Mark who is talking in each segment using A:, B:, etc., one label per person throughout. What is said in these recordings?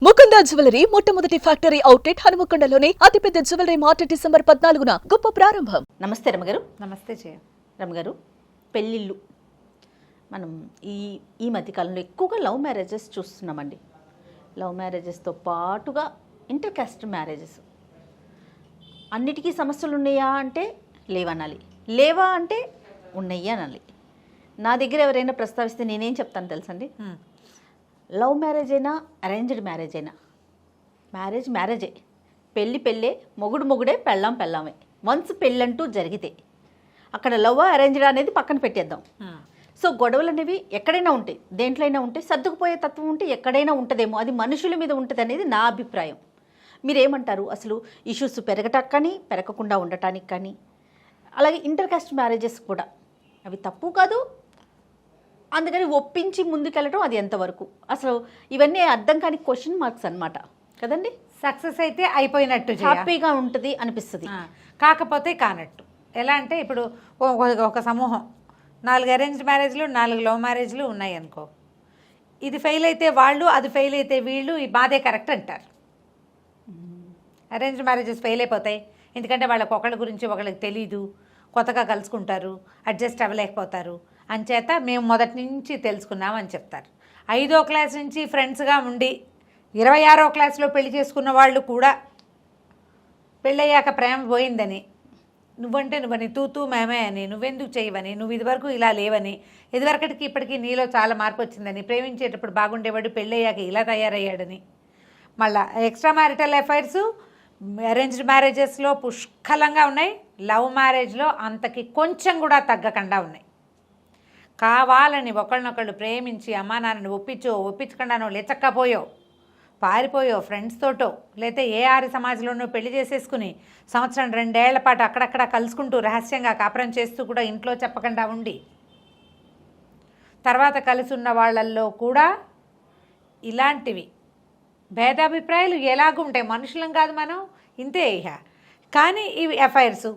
A: Mukunda jewellery మొట్టమొదటి factory outlet హనుమకొండలోనే అతిపెద్ద jewellery mart December 14న గొప్ప ప్రారంభం.
B: నమస్తే రమగారు.
C: నమస్తే జయ.
B: రమగారు, పెళ్ళిళ్ళు మనం ఈ మధ్యకాలంలో ఎక్కువగా లవ్ మ్యారేజెస్ చూస్తున్నామండి. లవ్ మ్యారేజెస్తో పాటుగా ఇంటర్ కాస్ట్ మ్యారేజెస్. అన్నిటికీ సమస్యలు ఉన్నాయా అంటే లేవనాలి, లేవా అంటే ఉన్నాయి అనాలి. నా దగ్గర ఎవరైనా ప్రస్తావిస్తే నేనేం చెప్తాను తెలుసండి, లవ్ మ్యారేజ్ అయినా అరేంజ్డ్ మ్యారేజ్ అయినా మ్యారేజే, పెళ్ళే, మొగుడే, పెళ్ళామే. వన్స్ పెళ్ళంటూ జరిగితే అక్కడ లవ్ అరేంజ్డ్ అనేది పక్కన పెట్టేద్దాం. సో గొడవలు అనేవి ఎక్కడైనా ఉంటాయి, దేంట్లో అయినా ఉంటాయి. సర్దుకుపోయే తత్వం ఉంటే ఎక్కడైనా ఉంటుందేమో, అది మనుషుల మీద ఉంటుంది అనేది నా అభిప్రాయం. మీరేమంటారు? అసలు ఇష్యూస్ పెరగటానికి కానీ పెరగకుండా ఉండటానికి కానీ, అలాగే ఇంటర్ కాస్ట్ మ్యారేజెస్ కూడా అవి తప్పు కాదు, అందుకని ఒప్పించి ముందుకెళ్ళటం అది ఎంతవరకు, అసలు ఇవన్నీ అర్థం కాని క్వశ్చన్ మార్క్స్ అనమాట కదండి.
C: సక్సెస్ అయితే అయిపోయినట్టు,
B: హ్యాపీగా ఉంటుంది అనిపిస్తుంది,
C: కాకపోతే కానట్టు. ఎలా అంటే ఇప్పుడు ఒక సమూహం 4 అరేంజ్డ్ మ్యారేజ్లు 4 లవ్ మ్యారేజ్లు ఉన్నాయి అనుకో. ఇది ఫెయిల్ అయితే వాళ్ళు, అది ఫెయిల్ అయితే వీళ్ళు, ఈ బాధే కరెక్ట్ అంటారు. అరేంజ్డ్ మ్యారేజెస్ ఫెయిల్ అయిపోతాయి, ఎందుకంటే వాళ్ళకి ఒకళ్ళ గురించి ఒకళ్ళకి తెలీదు, కొత్తగా కలుసుకుంటారు, అడ్జస్ట్ అవ్వలేకపోతారు. అంచేత మేము మొదటి నుంచి తెలుసుకున్నామని చెప్తారు. 5వ క్లాస్ నుంచి ఫ్రెండ్స్గా ఉండి 26వ క్లాస్లో పెళ్లి చేసుకున్న వాళ్ళు కూడా పెళ్ళయ్యాక ప్రేమ పోయిందని, నువ్వంటే నువ్వని, తూ మేమే అని, నువ్వెందుకు చేయవని, నువ్వు ఇదివరకు ఇలా లేవని, ఇదివరకటికి ఇప్పటికీ నీలో చాలా మార్పు వచ్చిందని, ప్రేమించేటప్పుడు బాగుండేవాడు పెళ్ళయ్యాక ఇలా తయారయ్యాడని. మళ్ళీ ఎక్స్ట్రా మ్యారిటల్ అఫైర్స్ అరేంజ్డ్ మ్యారేజెస్లో పుష్కలంగా ఉన్నాయి, లవ్ మ్యారేజ్లో అంతకి కొంచెం కూడా తగ్గకుండా ఉన్నాయి. కావాలని ఒకళ్ళనొకళ్ళు ప్రేమించి అమ్మా నాన్నని ఒప్పించకుండానో లేచక్కపోయో పారిపోయో ఫ్రెండ్స్ తోటో, లేకపోతే ఏ ఆర్య సమాజంలోనో పెళ్లి చేసేసుకుని సంవత్సరం 2 ఏళ్ల పాటు అక్కడక్కడ కలుసుకుంటూ రహస్యంగా కాపురం చేస్తూ కూడా ఇంట్లో చెప్పకుండా ఉండి తర్వాత కలిసి ఉన్న వాళ్ళల్లో కూడా ఇలాంటివి భేదాభిప్రాయాలు ఎలాగుంటాయి. మనుషులం కాదు మనం, ఇంతే ఇహ. కానీ ఇవి అఫైర్సు,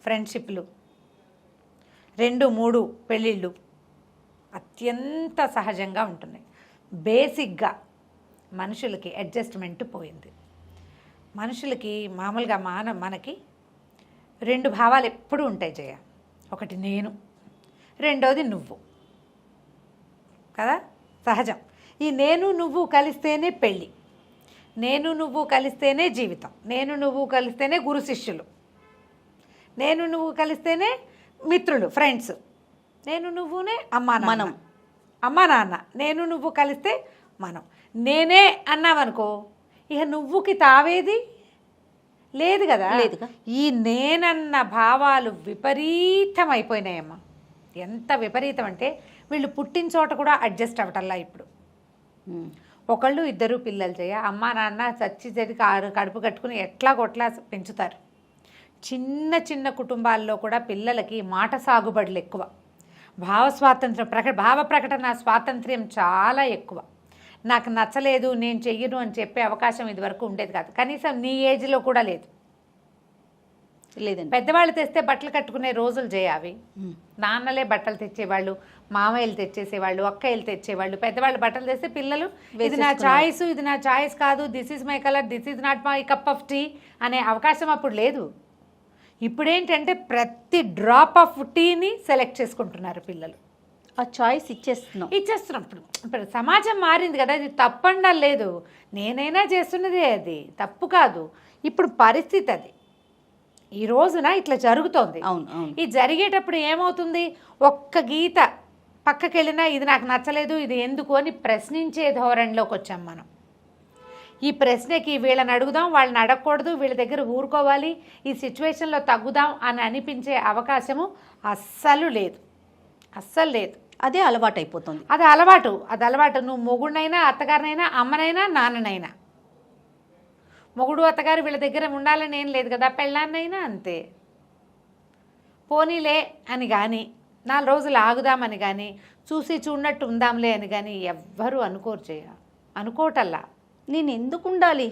C: ఫ్రెండ్షిప్లు, 2, 3 పెళ్ళిళ్ళు అత్యంత సహజంగా ఉంటున్నాయి. బేసిక్గా మనుషులకి అడ్జస్ట్మెంట్ పోయింది. మనుషులకి మామూలుగా మనకి 2 భావాలు ఎప్పుడూ ఉంటాయి జయ. ఒకటి నేను, రెండోది నువ్వు కదా, సహజం. ఈ నేను నువ్వు కలిస్తేనే పెళ్ళి, నేను నువ్వు కలిస్తేనే జీవితం, నేను నువ్వు కలిస్తేనే గురు శిష్యులు, నేను నువ్వు కలిస్తేనే మిత్రులు, ఫ్రెండ్స్, నేను నువ్వునే అమ్మా నాన్న, నేను నువ్వు కలిస్తే మనం. నేనే అన్నావనుకో, ఇక నువ్వుకి తావేది లేదు కదా. ఈ నేనన్న భావాలు విపరీతం అయిపోయినాయమ్మా. ఎంత విపరీతం అంటే వీళ్ళు పుట్టిన చోట కూడా అడ్జస్ట్ అవ్వటల్లా ఇప్పుడు. ఒకళ్ళు 2 పిల్లలు చేయ, అమ్మా నాన్న చచ్చి కడుపు కట్టుకుని ఎట్లాగొట్లా పెంచుతారు. చిన్న కుటుంబాల్లో కూడా పిల్లలకి మాట సాగుబడులు ఎక్కువ, భావ ప్రకటన స్వాతంత్ర్యం చాలా ఎక్కువ. నాకు నచ్చలేదు, నేను చెయ్యను అని చెప్పే అవకాశం ఇదివరకు ఉండేది కాదు, కనీసం నీ ఏజ్లో కూడా లేదండి. పెద్దవాళ్ళు తెస్తే బట్టలు కట్టుకునే రోజులు చేయావి. నాన్నలే బట్టలు తెచ్చేవాళ్ళు, మామయ్యలు తెచ్చేసేవాళ్ళు, అక్కయ్యలు తెచ్చేవాళ్ళు. పెద్దవాళ్ళు బట్టలు తెస్తే పిల్లలు ఇది నా చాయిస్, ఇది నా చాయిస్ కాదు, this is my colour, this is not my cup of tea అనే అవకాశం అప్పుడు లేదు. ఇప్పుడేంటంటే ప్రతి డ్రాప్ ఆఫ్ టీని సెలెక్ట్ చేసుకుంటున్నారు పిల్లలు.
B: ఆ చాయిస్ ఇచ్చేస్తున్నాం.
C: ఇప్పుడు సమాజం మారింది కదా, ఇది తప్పండా లేదు, నేనైనా చేస్తున్నదే, అది తప్పు కాదు. ఇప్పుడు పరిస్థితి అది ఈ రోజున ఇట్లా జరుగుతోంది. ఈ జరిగేటప్పుడు ఏమవుతుంది, ఒక్క గీత పక్కకెళ్ళినా ఇది నాకు నచ్చలేదు, ఇది ఎందుకు అని ప్రశ్నించే ధోరణిలోకి వచ్చాం మనం. ఈ ప్రశ్నకి వీళ్ళని అడుగుదాం, వాళ్ళని అడగకూడదు, వీళ్ళ దగ్గర ఊరుకోవాలి, ఈ సిచ్యువేషన్లో తగ్గుదాం అని అనిపించే అవకాశము అస్సలు లేదు.
B: అదే అలవాటు అయిపోతుంది.
C: అది అలవాటు. నువ్వు మొగుడినైనా, అత్తగారినైనా, అమ్మనైనా, నాన్ననైనా. మొగుడు అత్తగారు వీళ్ళ దగ్గర ఉండాలని ఏం లేదు కదా, పెళ్ళాన్నైనా అంతే. పోనీలే అని కానీ, 4 రోజులు ఆగుదామని కానీ, చూసి చూడనట్టు ఉందాంలే అని కానీ ఎవ్వరూ అనుకోరు అనుకోవటల్లా.
B: నేను ఎందుకు ఉండాలి,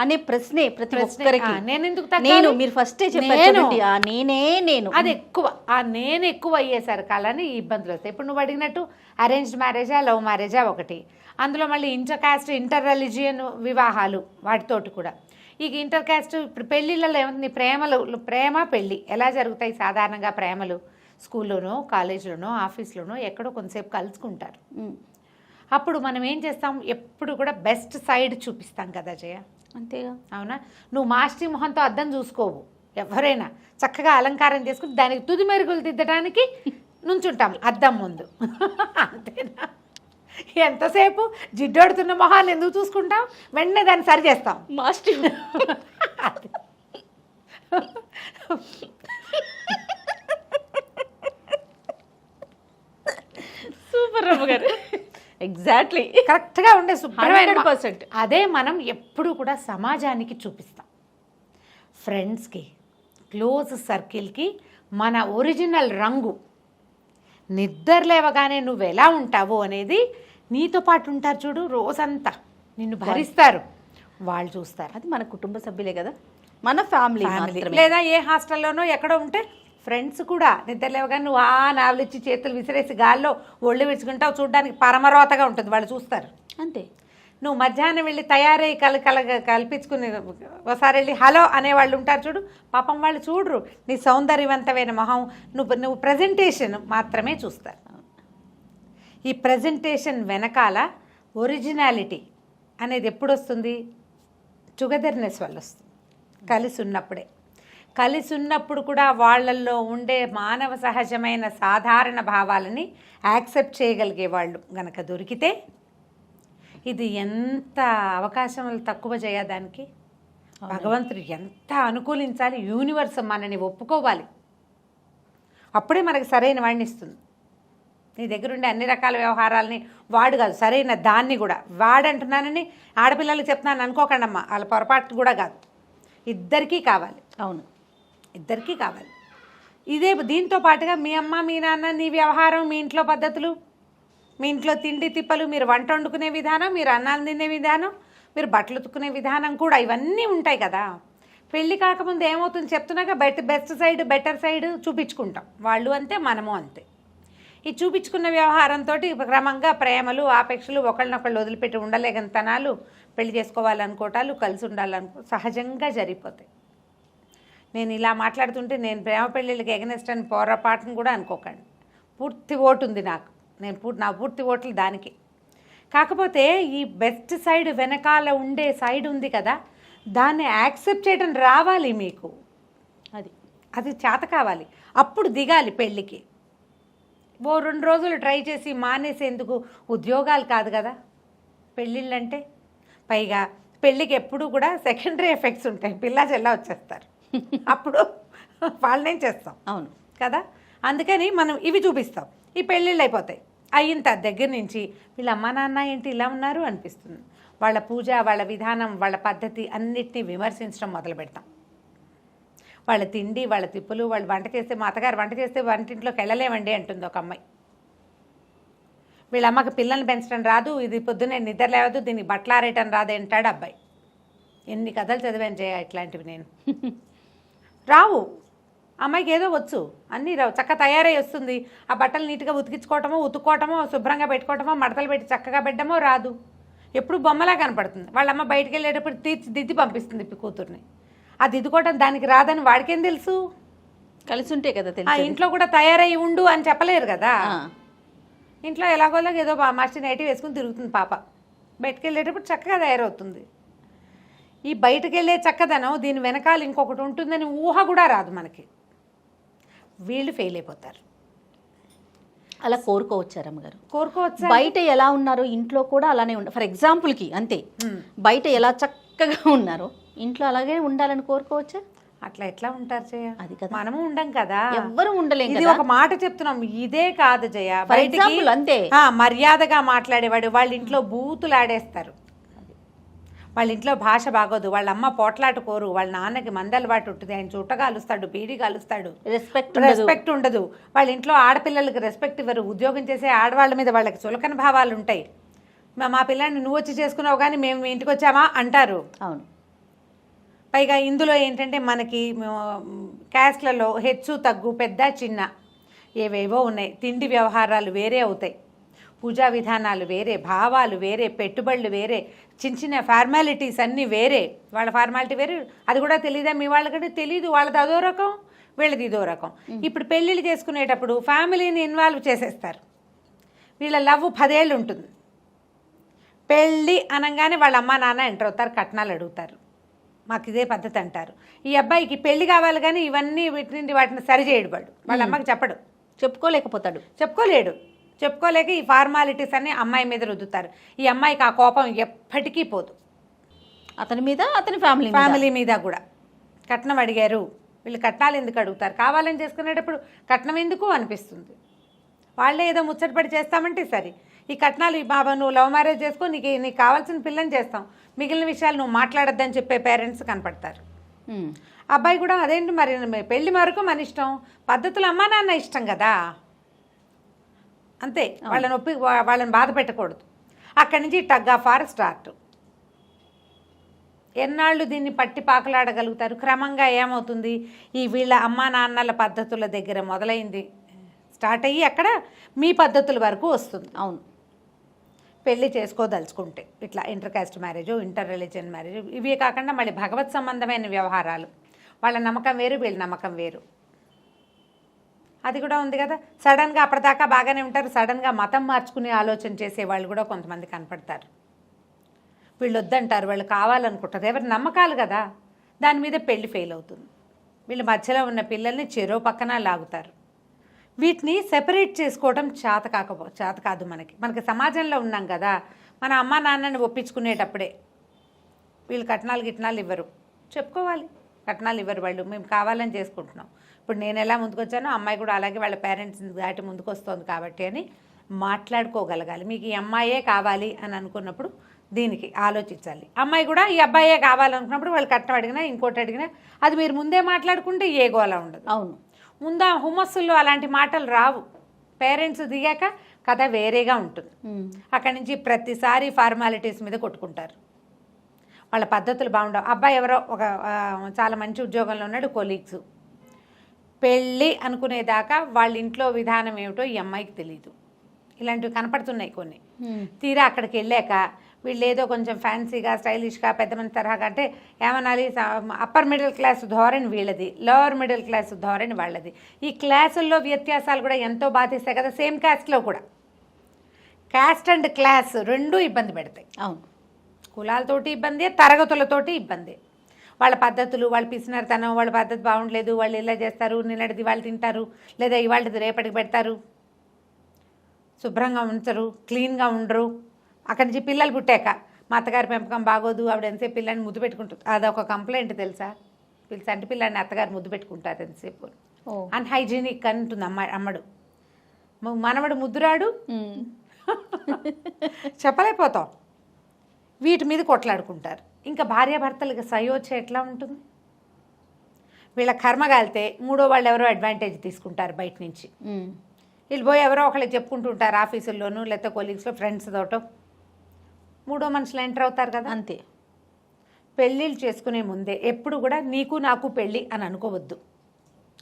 B: అనే ప్రశ్నే ప్రతి ఒక్కరికి.
C: నేను ఎందుకు తగ్గాలి?
B: నేను మీరు ఫస్టే చెప్పారు చూడండి, ఆ నేనే నేను.
C: అది ఎక్కువ, ఆ నేను ఎక్కువ అయ్యేసరికి అలానే ఈ ఇబ్బందులు వస్తాయి. ఇప్పుడు నువ్వు అడిగినట్టు అరేంజ్డ్ మ్యారేజా లవ్ మ్యారేజా ఒకటి, అందులో మళ్ళీ ఇంటర్ కాస్ట్ ఇంటర్ రిలీజియన్ వివాహాలు వాటితోటి కూడా. ఇక ఇంటర్ కాస్ట్ ఇప్పుడు పెళ్ళిళ్ళలో ఏముంది, ప్రేమ పెళ్ళి ఎలా జరుగుతాయి సాధారణంగా? ప్రేమలు స్కూల్లోనో కాలేజీలోనో ఆఫీస్లోనో ఎక్కడో కొంతసేపు కలుసుకుంటారు. అప్పుడు మనం ఏం చేస్తాం, ఎప్పుడు కూడా బెస్ట్ సైడ్ చూపిస్తాం కదా జయ,
B: అంతేగా?
C: అవునా? నువ్వు మాస్టి మొహంతో అద్దం చూసుకోవు, ఎవరైనా చక్కగా అలంకారం చేసుకుని దానికి తుది మెరుగులు దిద్దడానికి నుంచుంటాం అద్దం ముందు. అంతేనా? ఎంతసేపు జిడ్డోడుతున్న మొహాన్ని ఎందుకు చూసుకుంటాం? వెంటనే దాన్ని సరి చేస్తాం.
B: మాస్టి సూపర్ రమ్మ గారు, ఎగ్జాక్ట్లీ
C: కరెక్ట్గా ఉండే శుభ్రమైన
B: 100%.
C: అదే మనం ఎప్పుడు కూడా సమాజానికి చూపిస్తాం, ఫ్రెండ్స్కి, క్లోజ్ సర్కిల్కి మన ఒరిజినల్ రంగు. నిద్ర లేవగానే నువ్వు ఎలా ఉంటావు అనేది నీతో పాటు ఉంటారు చూడు, రోజంతా నిన్ను భరిస్తారు, వాళ్ళు చూస్తారు.
B: అది మన కుటుంబ సభ్యులే కదా, మన ఫ్యామిలీ మాత్రమే.
C: లేదా ఏ హాస్టల్లోనో ఎక్కడో ఉంటే ఫ్రెండ్స్ కూడా నిద్ర లేవగానే నువ్వు నావలిచ్చి చేతులు విసిరేసి గాల్లో ఒళ్ళు విరుచుకుంటావు, చూడడానికి పరమరోతగా ఉంటుంది, వాళ్ళు చూస్తారు.
B: అంతే.
C: నువ్వు మధ్యాహ్నం వెళ్ళి తయారై కల్పించుకుని ఒకసారి వెళ్ళి హలో అనేవాళ్ళు ఉంటారు చూడు, పాపం వాళ్ళు చూడరు నీ సౌందర్యవంతమైన మొహం, నువ్వు ప్రజెంటేషన్ మాత్రమే చూస్తారు. ఈ ప్రజెంటేషన్ వెనకాల ఒరిజినాలిటీ అనేది ఎప్పుడు వస్తుంది? టుగెదర్నెస్ వల్ల వస్తుంది, కలిసి ఉన్నప్పుడే. కలిసి ఉన్నప్పుడు కూడా వాళ్ళల్లో ఉండే మానవ సహజమైన సాధారణ భావాలని యాక్సెప్ట్ చేయగలిగే వాళ్ళు గనక దొరికితే, ఇది ఎంత అవకాశం తక్కువ చేయడానికి, భగవంతుడు ఎంత అనుకూలించాలి, యూనివర్స్ మనని ఒప్పుకోవాలి, అప్పుడే మనకి సరైన వాడిని ఇస్తుంది. నీ దగ్గరుండే అన్ని రకాల వ్యవహారాలని వాడు కాదు, సరైన దాన్ని కూడా వాడంటున్నానని ఆడపిల్లలకి చెప్తున్నాను అనుకోకండి అమ్మ, వాళ్ళ పొరపాటు కూడా కాదు, ఇద్దరికీ కావాలి.
B: అవును,
C: ఇద్దరికీ కావాలి. ఇదే దీంతో పాటుగా మీ అమ్మ మీ నాన్న, నీ వ్యవహారం, మీ ఇంట్లో పద్ధతులు, మీ ఇంట్లో తిండి తిప్పలు, మీరు వంట వండుకునే విధానం, మీరు అన్నాలు తినే విధానం, మీరు బట్టలు ఉతుకునే విధానం కూడా ఇవన్నీ ఉంటాయి కదా. పెళ్ళి కాకముందు ఏమవుతుంది చెప్తున్నాక, బెస్ట్ సైడ్ బెటర్ సైడ్ చూపించుకుంటాం, వాళ్ళు అంతే మనము అంతే. ఈ చూపించుకున్న వ్యవహారంతో క్రమంగా ప్రేమలు ఆపేక్షలు, ఒకళ్ళనొకళ్ళు వదిలిపెట్టి ఉండలేగంతనాలు, పెళ్లి చేసుకోవాలనుకోవటాలు, కలిసి సహజంగా జరిగిపోతాయి. నేను ఇలా మాట్లాడుతుంటే నేను ప్రేమ పెళ్ళిళ్ళకి ఎగనెస్ట్ అని పొరపాటును కూడా అనుకోకండి, పూర్తి ఓటు ఉంది నాకు, నా పూర్తి ఓట్లు దానికి. కాకపోతే ఈ బెస్ట్ సైడ్ వెనకాల ఉండే సైడ్ ఉంది కదా, దాన్ని యాక్సెప్ట్ చేయడం రావాలి మీకు, అది చేత కావాలి, అప్పుడు దిగాలి పెళ్ళికి. 2 రోజులు ట్రై చేసి మానేసేందుకు ఉద్యోగాలు కాదు కదా పెళ్ళిళ్ళంటే. పైగా పెళ్ళికి ఎప్పుడు కూడా సెకండరీ ఎఫెక్ట్స్ ఉంటాయి, పిల్ల చెల్ల వచ్చేస్తారు, అప్పుడు వాళ్ళనేం చేస్తాం.
B: అవును
C: కదా, అందుకని మనం ఇవి చూపిస్తాం, ఈ పెళ్ళిళ్ళు అయిపోతాయి. అయిన దగ్గర నుంచి వీళ్ళ అమ్మ నాన్న ఏంటి ఇలా ఉన్నారు అనిపిస్తుంది, వాళ్ళ పూజ, వాళ్ళ విధానం, వాళ్ళ పద్ధతి అన్నిటినీ విమర్శించడం మొదలు పెడతాం. వాళ్ళ తిండి, వాళ్ళ తిప్పులు, వాళ్ళు వంట చేస్తే, మా అత్తగారు వంట చేస్తే వంటింట్లోకి వెళ్ళలేమండి అంటుంది ఒక అమ్మాయి. వీళ్ళ అమ్మకి పిల్లల్ని పెంచడం రాదు, ఇది పొద్దున్నే నిద్ర లేవదు, దీనికి బట్టలు ఆరేయటం రాదు అంటాడు అబ్బాయి. ఎన్ని కథలు చదివాను చేయ ఇట్లాంటివి నేను. రావు, అమ్మాయికి ఏదో వచ్చు, అన్నీ రావు, చక్కగా తయారై వస్తుంది. ఆ బట్టలు నీట్గా ఉతికించుకోవటమో, ఉతుక్కోవటమో, శుభ్రంగా పెట్టుకోవటమో, మడతలు పెట్టి చక్కగా పెట్టడమో రాదు. ఎప్పుడు బొమ్మలా కనపడుతుంది. వాళ్ళమ్మ బయటికి వెళ్ళేటప్పుడు దిద్ది పంపిస్తుంది కూతుర్ని. ఆ దిద్దుకోవటం దానికి రాదని వాడికేం తెలుసు?
B: కలిసి ఉంటే కదా
C: ఆ
B: తెలుసు.
C: ఇంట్లో కూడా తయారై ఉండు అని చెప్పలేరు కదా. ఇంట్లో ఎలాగోలాగా ఏదో మాస్టర్ నైటీ వేసుకుని తిరుగుతుంది పాప, బయటకు వెళ్ళేటప్పుడు చక్కగా తయారవుతుంది. ఈ బయటకు వెళ్ళే చక్కదనం దీని వెనకాల ఇంకొకటి ఉంటుందని ఊహ కూడా రాదు మనకి. వీళ్ళు ఫెయిల్ అయిపోతారు.
B: అలా కోరుకోవచ్చారు అమ్మగారు,
C: కోరుకోవచ్చు.
B: బయట ఎలా ఉన్నారో ఇంట్లో కూడా అలానే ఉండాలి. ఫర్ ఎగ్జాంపుల్కి అంతే, బయట ఎలా చక్కగా ఉన్నారో ఇంట్లో అలాగే ఉండాలని కోరుకోవచ్చా?
C: అట్లా ఎట్లా ఉంటారు జయ?
B: అది కదా,
C: మనము ఉండం కదా,
B: ఎవ్వరు ఉండలేం
C: ఇది
B: కదా.
C: ఒక మాట చెప్తున్నాం, ఇదే కాదు జయ.
B: ఫర్ ఎగ్జాంపుల్ అంతే,
C: మర్యాదగా మాట్లాడేవాడు వాళ్ళ ఇంట్లో బూతులు ఆడేస్తారు, వాళ్ళ ఇంట్లో భాష బాగోదు, వాళ్ళ అమ్మ పోట్లాట కోరు, వాళ్ళ నాన్నకి మందలవాటు ఉంటుంది, ఆయన చుట్ట కాలుస్తాడు, బీడీ కాలుస్తాడు, రెస్పెక్ట్ ఉండదు. వాళ్ళ ఇంట్లో ఆడపిల్లలకి రెస్పెక్ట్ ఇవ్వరు, ఉద్యోగం చేసే ఆడవాళ్ళ మీద వాళ్ళకి చులకన భావాలు ఉంటాయి. మా పిల్లాన్ని నువ్వు వచ్చి చేసుకున్నావు కానీ మేము మీ ఇంటికి వచ్చామా అంటారు.
B: అవును,
C: పైగా ఇందులో ఏంటంటే మనకి క్యాస్ట్లలో హెచ్చు తగ్గు పెద్ద చిన్న ఏవేవో ఉన్నాయి. తిండి వ్యవహారాలు వేరే అవుతాయి, పూజా విధానాలు వేరే, భావాలు వేరే, పెట్టుబడులు వేరే, చిన్న చిన్న ఫార్మాలిటీస్ అన్నీ వేరే. వాళ్ళ ఫార్మాలిటీ వేరే, అది కూడా తెలీదా మీ వాళ్ళకంటే? తెలీదు. వాళ్ళది అదో రకం, వీళ్ళది ఇదో రకం. ఇప్పుడు పెళ్ళిళ్ళు చేసుకునేటప్పుడు ఫ్యామిలీని ఇన్వాల్వ్ చేసేస్తారు. వీళ్ళ లవ్ 10 ఏళ్ళు ఉంటుంది. పెళ్ళి అనగానే వాళ్ళ అమ్మ నాన్న ఎంటర్ అవుతారు, కట్నాలు అడుగుతారు. మాకు ఇదే పద్ధతి అంటారు. ఈ అబ్బాయికి పెళ్లి కావాలి కానీ ఇవన్నీ వాటిని సరిచేయడు. వాళ్ళ అమ్మకి చెప్పడు,
B: చెప్పుకోలేకపోతాడు,
C: చెప్పుకోలేక ఈ ఫార్మాలిటీస్ అన్ని అమ్మాయి మీద రుద్దుతారు. ఈ అమ్మాయికి ఆ కోపం ఎప్పటికీ పోదు.
B: అతని మీద, అతని
C: ఫ్యామిలీ మీద కూడా. కట్నం అడిగారు, వీళ్ళు కట్నాలు ఎందుకు అడుగుతారు? కావాలని చేసుకునేటప్పుడు కట్నం ఎందుకు అనిపిస్తుంది. వాళ్ళే ఏదో ముచ్చటపడి చేస్తామంటే సరే, ఈ కట్నాలు బాబా నువ్వు లవ్ మ్యారేజ్ చేసుకో, నీకు కావాల్సిన పిల్లని చేస్తాం, మిగిలిన విషయాలు నువ్వు మాట్లాడొద్దని చెప్పే పేరెంట్స్ కనపడతారు. అబ్బాయి కూడా అదేంటి మరి, పెళ్లి వరకు మన ఇష్టం, పద్ధతులు అమ్మా నాన్న ఇష్టం కదా, అంతే. వాళ్ళని బాధ పెట్టకూడదు. అక్కడి నుంచి టగ్ ఆఫ్ వార్ స్టార్ట్. ఎన్నాళ్ళు దీన్ని పట్టి పాకలాడగలుగుతారు? క్రమంగా ఏమవుతుంది, ఈ వీళ్ళ అమ్మా నాన్నల పద్ధతుల దగ్గర మొదలైంది, స్టార్ట్ అయ్యి అక్కడ మీ పద్ధతుల వరకు వస్తుంది.
B: అవును,
C: పెళ్ళి చేసుకోదలుచుకుంటే ఇట్లా inter caste marriage, inter religion marriage, ఇవే కాకుండా మళ్ళీ భగవత్ సంబంధమైన వ్యవహారాలు. వాళ్ళ నమ్మకం వేరు, వీళ్ళ నమ్మకం వేరు. అది కూడా ఉంది కదా. సడన్గా అప్పటిదాకా బాగానే ఉంటారు, సడన్గా మతం మార్చుకునే ఆలోచన చేసే వాళ్ళు కూడా కొంతమంది కనపడతారు. వీళ్ళు వద్దంటారు, వాళ్ళు కావాలనుకుంటారు, ఎవరి నమ్మకాలు కదా, దాని మీద పెళ్లి ఫెయిల్ అవుతుంది. వీళ్ళ మధ్యలో ఉన్న పిల్లల్ని చెరో పక్కన లాగుతారు. వీటిని సెపరేట్ చేసుకోవడం చేత కాదు మనకి సమాజంలో ఉన్నాం కదా. మన అమ్మ నాన్నని ఒప్పించుకునేటప్పుడే వీళ్ళు కట్నాలు ఇవ్వరు, చెప్పుకోవాలి. కట్నాలు ఇవ్వరు వాళ్ళు, మేము కావాలని చేసుకుంటున్నాం. ఇప్పుడు నేను ఎలా ముందుకొచ్చానో అమ్మాయి కూడా అలాగే వాళ్ళ పేరెంట్స్ దాటి ముందుకు వస్తుంది కాబట్టి అని మాట్లాడుకోగలగాలి. మీకు ఈ అమ్మాయే కావాలి అని అనుకున్నప్పుడు దీనికి ఆలోచించాలి. అమ్మాయి కూడా ఈ అబ్బాయే కావాలనుకున్నప్పుడు వాళ్ళు కట్నం అడిగినా ఇంకోటి అడిగినా అది మీరు ముందే మాట్లాడుకుంటే ఏ గోల ఉండదు.
B: అవును,
C: ముందా హుమస్సుల్లో అలాంటి మాటలు రావు. పేరెంట్స్ దిగాక కథ వేరేగా ఉంటుంది. అక్కడి నుంచి ప్రతిసారి ఫార్మాలిటీస్ మీద కొట్టుకుంటారు. వాళ్ళ పద్ధతులు బాగుండవు. అబ్బాయి ఎవరో ఒక చాలా మంచి ఉద్యోగంలో ఉన్నాడు, కొలీగ్స్. పెళ్ళి అనుకునేదాకా వాళ్ళ ఇంట్లో విధానం ఏమిటో ఈ అమ్మాయికి తెలియదు. ఇలాంటివి కనపడుతున్నాయి కొన్ని. తీరా అక్కడికి వెళ్ళాక వీళ్ళు ఏదో కొంచెం ఫ్యాన్సీగా స్టైలిష్గా పెద్ద మంది తరహా అంటే ఏమనాలి, అప్పర్ మిడిల్ క్లాస్ ధోరణి వీళ్ళది, లోవర్ మిడిల్ క్లాస్ ధోరణి వాళ్ళది. ఈ క్లాసుల్లో వ్యత్యాసాలు కూడా ఎంతో బాధిస్తాయి కదా. సేమ్ క్యాస్ట్లో కూడా క్యాస్ట్ అండ్ క్లాస్ రెండూ ఇబ్బంది పెడతాయి.
B: అవును,
C: కులాలతోటి ఇబ్బంది, తరగతులతోటి ఇబ్బంది. వాళ్ళ పద్ధతులు, వాళ్ళ పిసినారితనం, వాళ్ళ పద్ధతి బాగుండలేదు, వాళ్ళు ఇలా చేస్తారు, నిన్నటిది వాళ్ళు తింటారు, లేదా ఇవాళది రేపటికి పెడతారు, శుభ్రంగా ఉంచరు, క్లీన్గా ఉండరు. అక్కడి నుంచి పిల్లలు పుట్టాక మా అత్తగారి పెంపకం బాగోదు, ఆవిడ ఎంతసేపు పిల్లని ముద్దు పెట్టుకుంటుంది. అదొక కంప్లైంట్ తెలుసా? అంటే పిల్లని అత్తగారు ముద్దు పెట్టుకుంటారు ఎంతసేపు, అన్హైజీనిక్ అంటుంది అమ్మడు. మనవడు ముద్దురాడు, చెప్పలేకపోతాం. వీటి మీద కొట్లాడుకుంటారు. ఇంకా భార్యాభర్తలకి సయోధ్య ఎట్లా ఉంటుంది? వీళ్ళ కర్మగాలితే మూడో వాళ్ళు ఎవరో అడ్వాంటేజ్ తీసుకుంటారు బయట నుంచి. వీళ్ళు పోయి ఎవరో ఒకళ్ళకి చెప్పుకుంటూ ఉంటారు ఆఫీసుల్లోనూ, లేకపోతే కొలీగ్స్లో, ఫ్రెండ్స్ తోటో. మూడో మనుషులు ఎంటర్ అవుతారు కదా.
B: అంతే.
C: పెళ్ళిళ్ళు చేసుకునే ముందే ఎప్పుడు కూడా నీకు నాకు పెళ్ళి అని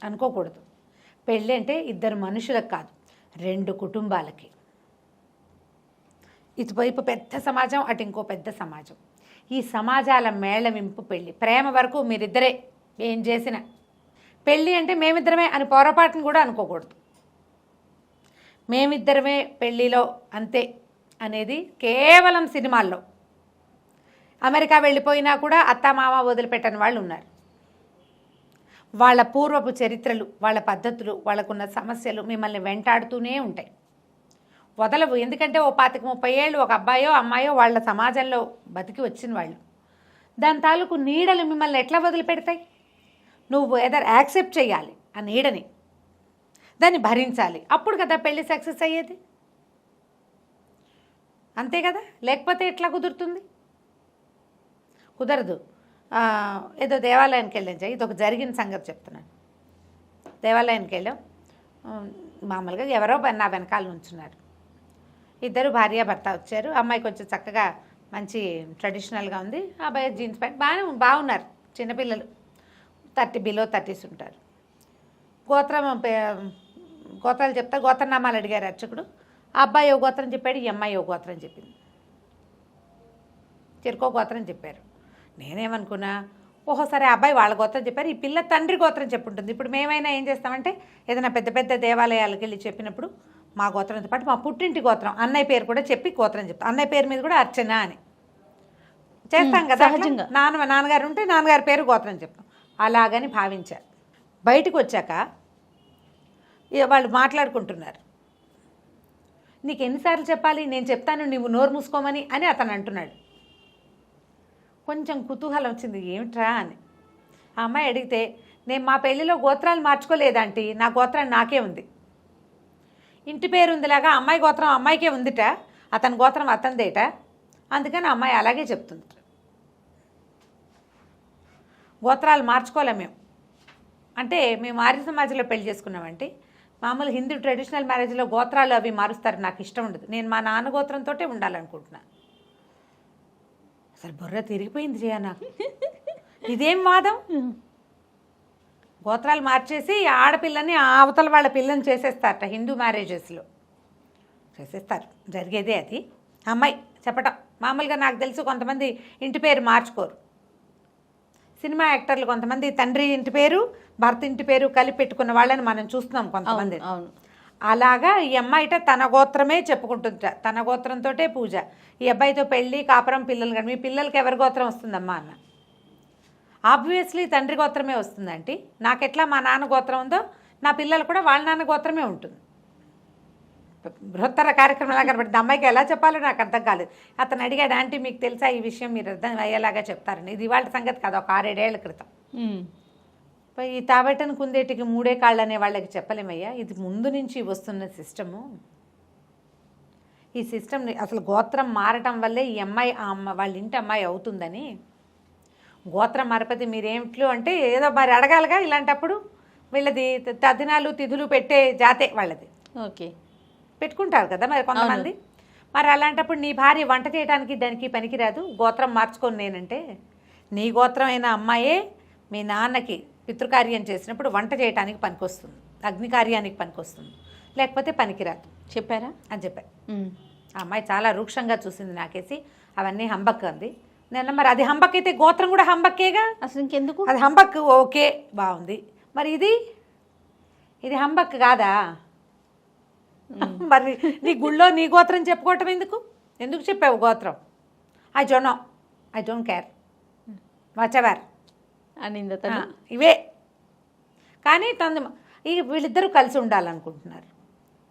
C: అనుకోకూడదు. పెళ్ళి అంటే ఇద్దరు మనుషులకు కాదు, 2 కుటుంబాలకి. ఇటువైపు పెద్ద సమాజం, అటు ఇంకో పెద్ద సమాజం. ఈ సమాజాల మేళవింపు పెళ్ళి. ప్రేమ వరకు మీరిద్దరే ఏం చేసినా. పెళ్ళి అంటే మేమిద్దరమే అని పొరపాటును కూడా అనుకోకూడదు. మేమిద్దరమే పెళ్ళిలో అంతే అనేది కేవలం సినిమాల్లో. అమెరికా వెళ్ళిపోయినా కూడా అత్తామామ వదిలిపెట్టని వాళ్ళు ఉన్నారు. వాళ్ళ పూర్వపు చరిత్రలు, వాళ్ళ పద్ధతులు, వాళ్ళకున్న సమస్యలు మిమ్మల్ని వెంటాడుతూనే ఉంటాయి, వదలవు. ఎందుకంటే ఓ 25-30 ఏళ్ళు ఒక అబ్బాయో అమ్మాయో వాళ్ళ సమాజంలో బతికి వచ్చిన వాళ్ళు. దాని తాలూకు నీడలు మిమ్మల్ని ఎట్లా వదిలిపెడతాయి? నువ్వు ఎదర్ యాక్సెప్ట్ చేయాలి ఆ నీడని, దాన్ని భరించాలి. అప్పుడు కదా పెళ్ళి సక్సెస్ అయ్యేది. అంతే కదా, లేకపోతే ఎట్లా కుదురుతుంది? కుదరదు. ఏదో దేవాలయానికి వెళ్ళాం, ఇది ఒక జరిగిన సంగతి చెప్తున్నాను. దేవాలయానికి వెళ్ళాం, మామూలుగా ఎవరో నా వెనకాల నుంచున్నారు. ఇద్దరు భార్యాభర్త వచ్చారు. అమ్మాయి కొంచెం చక్కగా మంచి ట్రెడిషనల్గా ఉంది, అబ్బాయి జీన్స్ ప్యాంట్ బాగున్నారు. చిన్నపిల్లలు 30 ఉంటారు. గోత్రాలు చెప్తా గోత్రనామాలు అడిగారు అర్చకుడు. ఆ అబ్బాయి ఓ గోత్రం చెప్పాడు, ఈ అమ్మాయి ఓ గోత్రం చెప్పింది. చెరుకో గోత్రం చెప్పారు. నేనేమనుకున్నా, ఓహోసారి అబ్బాయి వాళ్ళ గోత్రం చెప్పారు, ఈ పిల్ల తండ్రి గోత్రం చెప్పుంటుంది. ఇప్పుడు మేమైనా ఏం చేస్తామంటే ఏదైనా పెద్ద పెద్ద దేవాలయాలకు వెళ్ళి చెప్పినప్పుడు మా గోత్రంతో పాటు మా పుట్టింటి గోత్రం అన్నయ్య పేరు కూడా చెప్పి గోత్రం చెప్తాం. అన్నయ్య పేరు మీద కూడా అర్చన అని చేస్తాం కదా
B: సహజంగా.
C: నాన్నగారు ఉంటే నాన్నగారి పేరు గోత్రం చెప్తాం. అలాగని భావించారు. బయటకు వచ్చాక వాళ్ళు మాట్లాడుకుంటున్నారు. నీకు ఎన్నిసార్లు చెప్పాలి, నేను చెప్తాను నువ్వు నోరు మూసుకోమని అని అతను అంటున్నాడు. కొంచెం కుతూహలం వచ్చింది, ఏమిట్రా అని. ఆ అమ్మాయి అడిగితే, నేను మా పెళ్ళిలో గోత్రాలు మార్చుకోలేదంటే నా గోత్రం నాకే ఉంది. ఇంటి పేరు ఉందిలాగా అమ్మాయి గోత్రం అమ్మాయికే ఉందిట, అతని గోత్రం అతనిదేట, అందుకని అమ్మాయి అలాగే చెప్తుంది. గోత్రాలు మార్చుకోలే మేము. అంటే మేము ఆర్య సమాజంలో పెళ్లి చేసుకున్నామంటే మామూలు హిందూ ట్రెడిషనల్ మ్యారేజ్లో గోత్రాలు అవి మారుస్తారు, నాకు ఇష్టం ఉండదు. నేను మా నాన్న గోత్రంతో ఉండాలనుకుంటున్నా. అసలు బుర్ర తిరిగిపోయింది జయ నాకు. ఇదేం వాదం? గోత్రాలు మార్చేసి ఆడపిల్లని అవతల వాళ్ళ పిల్లని చేసేస్తారట హిందూ మ్యారేజెస్లో. చేసేస్తారు, జరిగేదే అది. అమ్మాయి చెప్పటం మామూలుగా నాకు తెలుసు కొంతమంది ఇంటి పేరు మార్చుకోరు. సినిమా యాక్టర్లు కొంతమంది తండ్రి ఇంటి పేరు భర్త ఇంటి పేరు కలిపి పెట్టుకున్న వాళ్ళని మనం చూస్తున్నాం కొంతమంది.
B: అవును.
C: అలాగా ఈ అమ్మాయిట తన గోత్రమే చెప్పుకుంటుంట, తన గోత్రంతో పూజ. ఈ అబ్బాయితో పెళ్ళి కాపురం పిల్లలు కానీ మీ పిల్లలకి ఎవరి గోత్రం వస్తుందమ్మా అన్న. ఆబ్వియస్లీ తండ్రి గోత్రమే వస్తుందంటే నాకెట్లా మా నాన్న గోత్రం ఉందో నా పిల్లలు కూడా వాళ్ళ నాన్న గోత్రమే ఉంటుంది. బృహత్తర కార్యక్రమంలా కనబడింది. అమ్మాయికి ఎలా చెప్పాలో నాకు అర్థం కాలేదు. అతను అడిగాడు, ఆంటీ మీకు తెలుసా ఈ విషయం, మీరు అర్థం అయ్యేలాగా చెప్తారని. ఇది ఇవాళ సంగతి కాదు, ఒక 6-7 ఏళ్ల క్రితం. ఈ తాబెట్టను కుందేటికి 3 కాళ్ళు అనే వాళ్ళకి చెప్పలేమయ్యా, ఇది ముందు నుంచి వస్తున్న సిస్టము. ఈ సిస్టమ్ అసలు గోత్రం మారటం వల్లే ఈ అమ్మాయి వాళ్ళ ఇంటి అమ్మాయి అవుతుందని. గోత్రం మారపతి మీరేమిట్లు అంటే ఏదో మరి అడగాలిగా. ఇలాంటప్పుడు వీళ్ళది తదినాలు తిథులు పెట్టే జాతే వాళ్ళది.
B: ఓకే,
C: పెట్టుకుంటారు కదా మరి కొంతమంది. మరి అలాంటప్పుడు నీ భార్య వంట చేయడానికి దానికి పనికిరాదు, గోత్రం మార్చుకొని నేనంటే నీ గోత్రమైన అమ్మాయే మీ నాన్నకి పితృకార్యం చేసినప్పుడు వంట చేయడానికి పనికొస్తుంది, అగ్ని కార్యానికి పనికొస్తుంది, లేకపోతే పనికిరాదు.
B: చెప్పారా
C: అని చెప్పారు. ఆ అమ్మాయి చాలా రూక్షంగా చూసింది నాకేసి. అవన్నీ హంబక్ అంది. నేను మరి అది హంబక్ అయితే గోత్రం కూడా హంబక్కేగా,
B: అసలు ఇంకెందుకు?
C: అది హంబక్ ఓకే బాగుంది, మరి ఇది హంబక్ కాదా? మరి నీ గుళ్ళో నీ గోత్రం చెప్పుకోవటం ఎందుకు చెప్పావు గోత్రం? ఐ డోంట్ కేర్ వాచెవర్
B: అనింద
C: ఇవే. కానీ వీళ్ళిద్దరూ కలిసి ఉండాలనుకుంటున్నారు,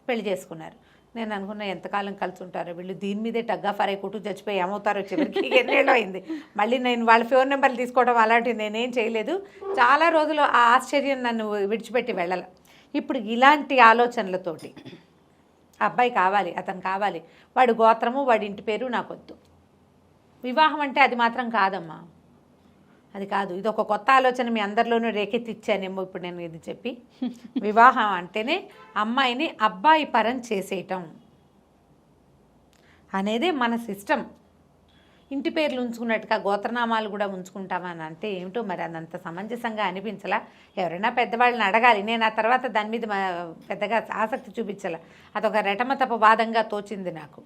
C: పెళ్లి చేసుకున్నారు. నేను అనుకున్నా ఎంతకాలం కలిసి ఉంటారో వీళ్ళు, దీని మీదే టగ్గా ఫరై కొట్టు చచ్చిపోయి ఏమవుతారో చివరికి. ఎన్నేళ్ళు అయింది. మళ్ళీ నేను వాళ్ళ ఫోన్ నెంబర్లు తీసుకోవడం అలాంటివి నేనేం చేయలేదు. చాలా రోజులు ఆ ఆశ్చర్యం నన్ను విడిచిపెట్టి వెళ్ళాలి. ఇప్పుడు ఇలాంటి ఆలోచనలతోటి అబ్బాయి కావాలి, అతను కావాలి, వాడి గోత్రము వాడి ఇంటి పేరు నాకొద్దు. వివాహం అంటే అది మాత్రం కాదమ్మా, అది కాదు. ఇది ఒక కొత్త ఆలోచన మీ అందరిలోనూ రేకెత్తిచ్చానేమో ఇప్పుడు నేను ఇది చెప్పి. వివాహం అంటేనే అమ్మాయిని అబ్బాయి పరం చేసేయటం అనేదే మన సిస్టమ్. ఇంటి పేర్లు ఉంచుకున్నట్టుగా గోత్రనామాలు కూడా ఉంచుకుంటామని అంటే ఏమిటో మరి అదంత సమంజసంగా అనిపించలా. ఎవరైనా పెద్దవాళ్ళని అడగాలి. నేను ఆ తర్వాత దాని మీద పెద్దగా ఆసక్తి చూపించాల. అదొక రెటమతప వాదంగా తోచింది నాకు,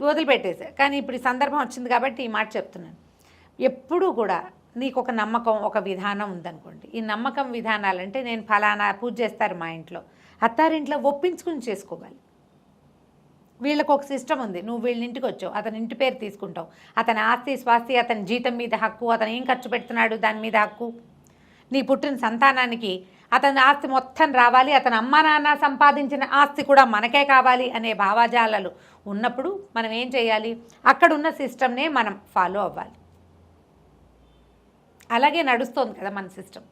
C: వదిలిపెట్టేసా. కానీ ఇప్పుడు ఈ సందర్భం వచ్చింది కాబట్టి ఈ మాట చెప్తున్నాను. ఎప్పుడూ కూడా నీకు ఒక నమ్మకం, ఒక విధానం ఉందనుకోండి. ఈ నమ్మకం విధానాలంటే నేను ఫలానా పూజ చేస్తారు మా ఇంట్లో, అత్తారింట్లో ఒప్పించుకుని చేసుకోవాలి. వీళ్ళకు ఒక సిస్టమ్ ఉంది. నువ్వు వీళ్ళ ఇంటికి వచ్చావు, అతని ఇంటి పేరు తీసుకుంటావు, అతని ఆస్తి స్వాస్తి, అతని జీతం మీద హక్కు, అతను ఏం ఖర్చు పెడుతున్నాడు దాని మీద హక్కు, నీ పుట్టిన సంతానానికి అతని ఆస్తి మొత్తం రావాలి, అతని అమ్మా నాన్న సంపాదించిన ఆస్తి కూడా మనకే కావాలి అనే భావజాలాలు ఉన్నప్పుడు మనం ఏం చేయాలి? అక్కడున్న సిస్టమ్నే మనం ఫాలో అవ్వాలి. అలాగే నడుస్తోంది కదా మన సిస్టమ్.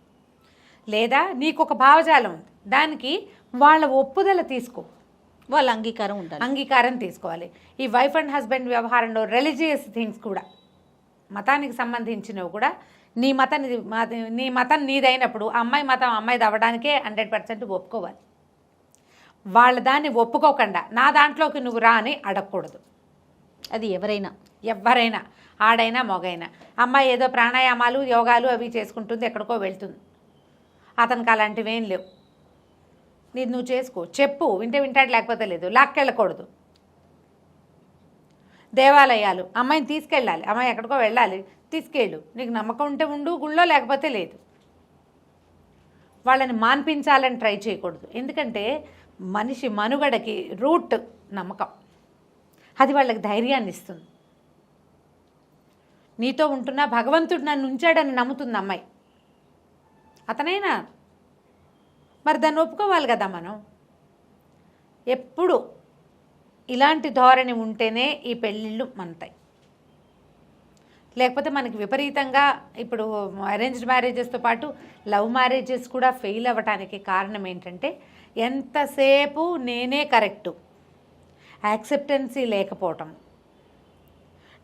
C: లేదా నీకు ఒక భావజాలం ఉంది, దానికి వాళ్ళ ఒప్పుదల తీసుకో,
B: వాళ్ళ అంగీకారం ఉండాలి,
C: అంగీకారం తీసుకోవాలి. ఈ వైఫ్ అండ్ హస్బెండ్ వ్యవహారంలో రిలీజియస్ థింగ్స్ కూడా, మతానికి సంబంధించినవి కూడా, నీ మతం నీదైనప్పుడు అమ్మాయి మతం అమ్మాయిది అవ్వడానికే 100% ఒప్పుకోవాలి. వాళ్ళ దాన్ని ఒప్పుకోకుండా నా దాంట్లోకి నువ్వు రా అని అడగకూడదు.
B: అది ఎవరైనా
C: ఎవరైనా, ఆడైనా మగైనా. అమ్మాయి ఏదో ప్రాణాయామాలు యోగాలు అవి చేసుకుంటుంది, ఎక్కడికో వెళ్తుంది. అతనికి అలాంటివి ఏం లేవు. నీది నువ్వు చేసుకో, చెప్పు, వింటే వింటాడు, లేకపోతే లేదు. లాక్కెళ్ళకూడదు. దేవాలయాలు, అమ్మాయిని తీసుకెళ్ళాలి, అమ్మాయి ఎక్కడికో వెళ్ళాలి, తీసుకెళ్ళు. నీకు నమ్మకం ఉంటే ఉండు గుళ్ళో, లేకపోతే లేదు. వాళ్ళని మాన్పించాలని ట్రై చేయకూడదు. ఎందుకంటే మనిషి మనుగడకి రూట్ నమ్మకం. అది వాళ్ళకి ధైర్యాన్ని ఇస్తుంది. నీతో ఉంటున్నా భగవంతుడు నన్ను ఉంచాడని నమ్ముతుంది అమ్మాయి. అతనైనా మరి దాన్ని ఒప్పుకోవాలి కదా మనం. ఎప్పుడు ఇలాంటి ధోరణి ఉంటేనే ఈ పెళ్ళిళ్ళు మనతాయి. లేకపోతే మనకి విపరీతంగా ఇప్పుడు అరేంజ్డ్ మ్యారేజెస్తో పాటు లవ్ మ్యారేజెస్ కూడా ఫెయిల్ అవ్వటానికి కారణం ఏంటంటే ఎంతసేపు నేనే కరెక్టు, యాక్సెప్టెన్సీ లేకపోవటం.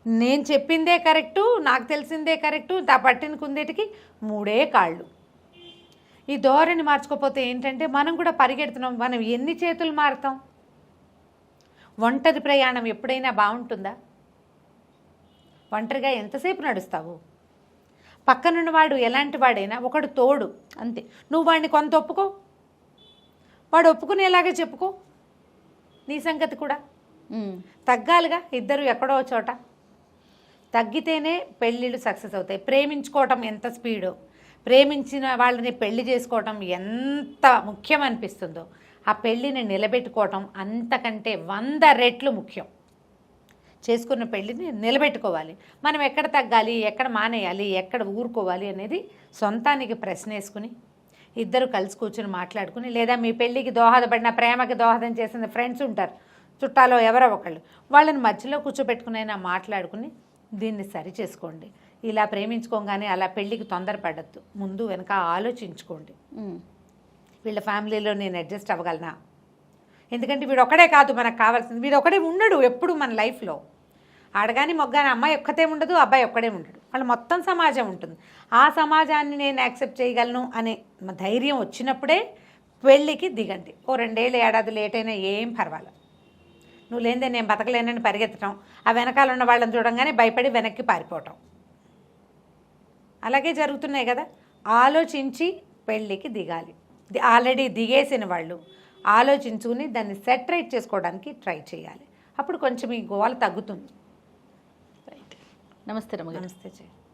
C: నేను చెప్పిందే కరెక్టు, నాకు తెలిసిందే కరెక్టు, పట్టిన కుందేటికి 3 కాళ్ళు. ఈ ధోరణి మార్చుకోకపోతే ఏంటంటే మనం కూడా పరిగెడుతున్నాం. మనం ఎన్ని చేతులు మారుతాం? ఒంటరి ప్రయాణం ఎప్పుడైనా బాగుంటుందా? ఒంటరిగా ఎంతసేపు నడుస్తావు? పక్కనున్నవాడు ఎలాంటి వాడైనా ఒకడు తోడు అంతే. నువ్వు వాడిని కొంత ఒప్పుకో, వాడు ఒప్పుకునేలాగా చెప్పుకో. నీ సంగతి కూడా తగ్గాలిగా. ఇద్దరు ఎక్కడో చోట తగ్గితేనే పెళ్ళిళ్ళు సక్సెస్ అవుతాయి. ప్రేమించుకోవటం ఎంత స్పీడో, ప్రేమించిన వాళ్ళని పెళ్లి చేసుకోవటం ఎంత ముఖ్యం అనిపిస్తుందో, ఆ పెళ్ళిని నిలబెట్టుకోవటం అంతకంటే 100 రెట్లు ముఖ్యం. చేసుకున్న పెళ్ళిని నిలబెట్టుకోవాలి. మనం ఎక్కడ తగ్గాలి, ఎక్కడ మానేయాలి, ఎక్కడ ఊరుకోవాలి అనేది సొంతానికి ప్రశ్న వేసుకుని ఇద్దరు కలిసి కూర్చొని మాట్లాడుకుని, లేదా మీ పెళ్ళికి దోహదపడిన, ప్రేమకి దోహదం చేసిన ఫ్రెండ్స్ ఉంటారు, చుట్టాలో ఎవరో ఒకళ్ళు, వాళ్ళని మధ్యలో కూర్చోబెట్టుకునైనా మాట్లాడుకుని దీన్ని సరి చేసుకోండి. ఇలా ప్రేమించుకోగానే అలా పెళ్ళికి తొందరపడద్దు. ముందు వెనక ఆలోచించుకోండి. వీళ్ళ ఫ్యామిలీలో నేను అడ్జస్ట్ అవ్వగలనా? ఎందుకంటే వీడు ఒక్కడే కాదు మనకు కావాల్సింది. వీడు ఒక్కడే ఉండడు ఎప్పుడు మన లైఫ్లో. ఆడగాని మొగ్గాని అమ్మాయి ఒక్కతే ఉండదు, అబ్బాయి ఒక్కడే ఉండడు. వాళ్ళు మొత్తం సమాజం ఉంటుంది. ఆ సమాజాన్ని నేను యాక్సెప్ట్ చేయగలను అనే ధైర్యం వచ్చినప్పుడే పెళ్ళికి దిగండి. ఓ 2 ఏళ్ళు ఏడాది లేట్ అయినా ఏం పర్వాలేదు. నువ్వు లేనిదే నేను బతకలేనని పరిగెత్తడం, ఆ వెనకాల ఉన్న వాళ్ళని చూడంగానే భయపడి వెనక్కి పారిపోవటం, అలాగే జరుగుతున్నాయి కదా. ఆలోచించి పెళ్ళికి దిగాలి. ఆల్రెడీ దిగేసిన వాళ్ళు ఆలోచించుకుని దాన్ని సెటరేట్ చేసుకోవడానికి ట్రై చేయాలి. అప్పుడు కొంచెం ఈ గోల తగ్గుతుంది.
B: నమస్తే రమ్మ గారు.
C: నమస్తే.